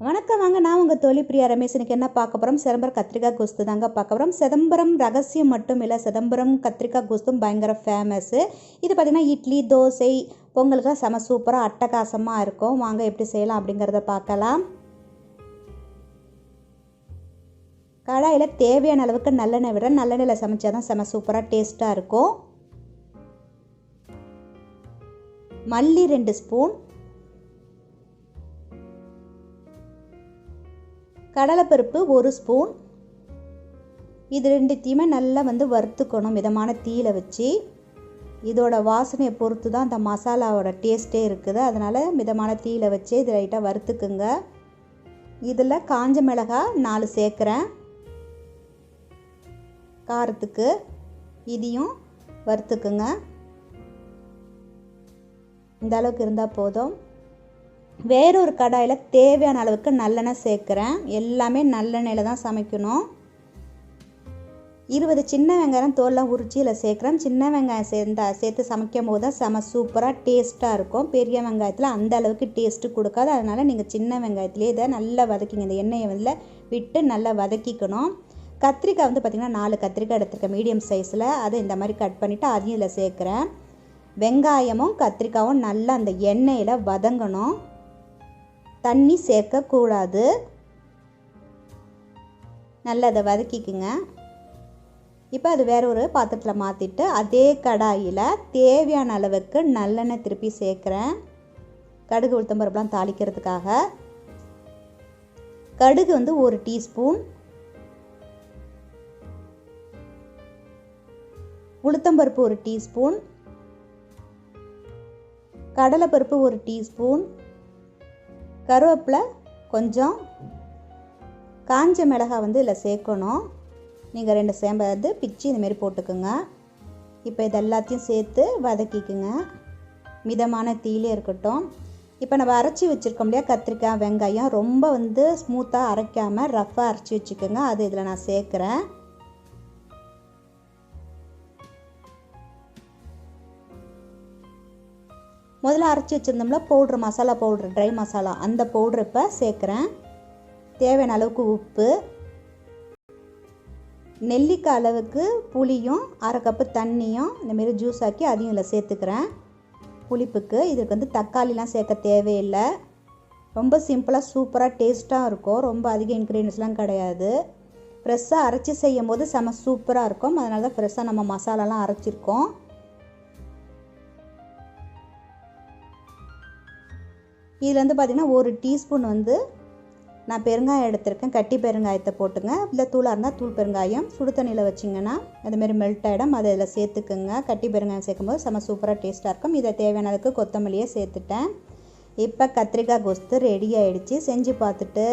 வணக்கம் வாங்க, நான் உங்கள் தோழி பிரியா ரமேஷ். இன்றைக்கி என்ன பார்க்க போகிறோம்? சிதம்பரம் கத்திரிக்காய் கோஸ்து தாங்க பார்க்க போகிறோம். சிதம்பரம் ரகசியம் மட்டும் இல்லை, சிதம்பரம் கத்திரிக்காய் கோஸ்தும் பயங்கர ஃபேமஸ்ஸு. இது பார்த்திங்கன்னா இட்லி, தோசை, பொங்கலுக்கு செம சூப்பராக அட்டகாசமாக இருக்கும். வாங்க எப்படி செய்யலாம் அப்படிங்கிறத பார்க்கலாம். கடாயில் தேவையான அளவுக்கு நல்லெண்ணெய் விட, நல்லெண்ணெயில் சமைச்சா தான் செம சூப்பராக டேஸ்ட்டாக இருக்கும். மல்லி 2 ஸ்பூன், கடலைப்பருப்பு 1 ஸ்பூன். இது ரெண்டுத்தையுமே நல்லா வறுத்துக்கணும் மிதமான தீயில் வச்சு. இதோட வாசனையை பொறுத்து தான் அந்த மசாலாவோட டேஸ்ட்டே இருக்குது. அதனால் மிதமான தீயில் வச்சு இது லைட்டாக வறுத்துக்குங்க. இதில் காஞ்ச மிளகாய் 4 சேர்க்குறேன் காரத்துக்கு. இதையும் வறுத்துக்குங்க. இந்த அளவுக்கு இருந்தால் போதும். வேறொரு கடாயில் தேவையான அளவுக்கு நல்லெண்ணெய் சேர்க்குறேன். எல்லாமே நல்லெண்ணெயில் தான் சமைக்கணும். 20 சின்ன வெங்காயம் தோல்லாம் உரிச்சி இதில் சேர்க்குறேன். சின்ன வெங்காயம் சேர்த்து சமைக்கும் போது தான் செம சூப்பராக டேஸ்ட்டாக இருக்கும். பெரிய வெங்காயத்தில் அந்த அளவுக்கு டேஸ்ட்டு கொடுக்காது. அதனால் நீங்கள் சின்ன வெங்காயத்துலேயே இதை நல்லா வதக்கிங்க. இந்த எண்ணெயை விட்டு நல்லா வதக்கிக்கணும். கத்திரிக்காய் பார்த்திங்கன்னா 4 கத்திரிக்காய் எடுத்துருக்கேன் மீடியம் சைஸில். அதை இந்த மாதிரி கட் பண்ணிவிட்டு அதையும் இதில் சேர்க்குறேன். வெங்காயமும் கத்திரிக்காயும் நல்லா அந்த எண்ணெயில் வதங்கணும். தண்ணி சேர்க்கக்கூடாது. நல்லா அதை வதக்கிக்குங்க. இப்போ அது வேற ஒரு பாத்திரத்தில் மாற்றிட்டு அதே கடாயில் தேவையான அளவுக்கு நல்லெண்ணெய் திருப்பி சேர்க்குறேன். கடுகு உளுத்தம்பருப்புலாம் தாளிக்கிறதுக்காக. கடுகு 1 டீஸ்பூன், உளுத்தம்பருப்பு 1 டீஸ்பூன், கடலைப்பருப்பு 1 டீஸ்பூன், கருவேப்பிலை கொஞ்சம், காஞ்ச மிளகாய் இதில் சேர்க்கணும். நீங்கள் 2 சேம்பை பிச்சு இந்தமாரி போட்டுக்குங்க. இப்போ இது எல்லாத்தையும் சேர்த்து வதக்கிக்குங்க. மிதமான தீயிலே இருக்கட்டும். இப்போ நம்ம அரைச்சி வச்சுருக்கோம் இல்லையா கத்திரிக்காய் வெங்காயம், ரொம்ப ஸ்மூத்தாக அரைக்காமல் ரஃப்பாக அரைச்சி வச்சுக்கோங்க. அது இதில் நான் சேர்க்குறேன். முதல்ல அரைச்சி வச்சுருந்தோம்ல பவுட்ரு, மசாலா பவுட்ரு, ட்ரை மசாலா, அந்த பவுட்ரு இப்போ சேர்க்குறேன். தேவையான அளவுக்கு உப்பு, நெல்லிக்காய் அளவுக்கு புளியும் 1/2 கப்பு தண்ணியும் இந்தமாரி ஜூஸ் ஆக்கி அதையும் இதில் சேர்த்துக்கிறேன் புளிப்புக்கு. இதுக்கு தக்காளிலாம் சேர்க்க தேவையில்லை. ரொம்ப சிம்பிளாக சூப்பராக டேஸ்ட்டாக இருக்கும். ரொம்ப அதிக இன்க்ரீடியன்ஸ்லாம் கிடையாது. ஃப்ரெஷ்ஷாக அரைச்சி செய்யும் போது செம சூப்பராக இருக்கும். அதனால தான் ஃப்ரெஷ்ஷாக நம்ம மசாலாலாம் அரைச்சிருக்கோம். இதில் பார்த்திங்கன்னா 1 டீஸ்பூன் நான் பெருங்காயம் எடுத்திருக்கேன். கட்டி பெருங்காயத்தை போட்டுங்க. இல்லை தூளாக இருந்தால் தூள் பெருங்காயம் சுடு தண்ணியில் வச்சிங்கன்னா அதுமாரி மெல்ட் ஆகிடும். அதை இதில் சேர்த்துக்குங்க. கட்டி பெருங்காயம் சேர்க்கும்போது செம சூப்பராக டேஸ்ட்டாக இருக்கும். இதை தேவையான அளவுக்கு கொத்தமல்லியே சேர்த்துட்டேன். இப்போ கத்திரிக்காய் கோஸ்து ரெடி ஆகிடுச்சு. செஞ்சு பார்த்துட்டு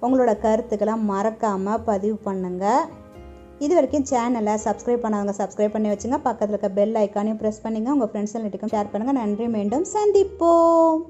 உங்களோட கருத்துக்கெல்லாம் மறக்காமல் பதிவு பண்ணுங்கள். இது வரைக்கும் சேனலை சப்ஸ்கிரைப் பண்ணாதவங்க சப்ஸ்கிரைப் பண்ணி வச்சுங்க. பக்கத்தில் இருக்க பெல் ஐக்கானையும் ப்ரெஸ் பண்ணிங்க. உங்கள் ஃப்ரெண்ட்ஸ் ரிலேட்டிவ்க்கும் ஷேர் பண்ணுங்கள். நன்றி. மீண்டும் சந்திப்போம்.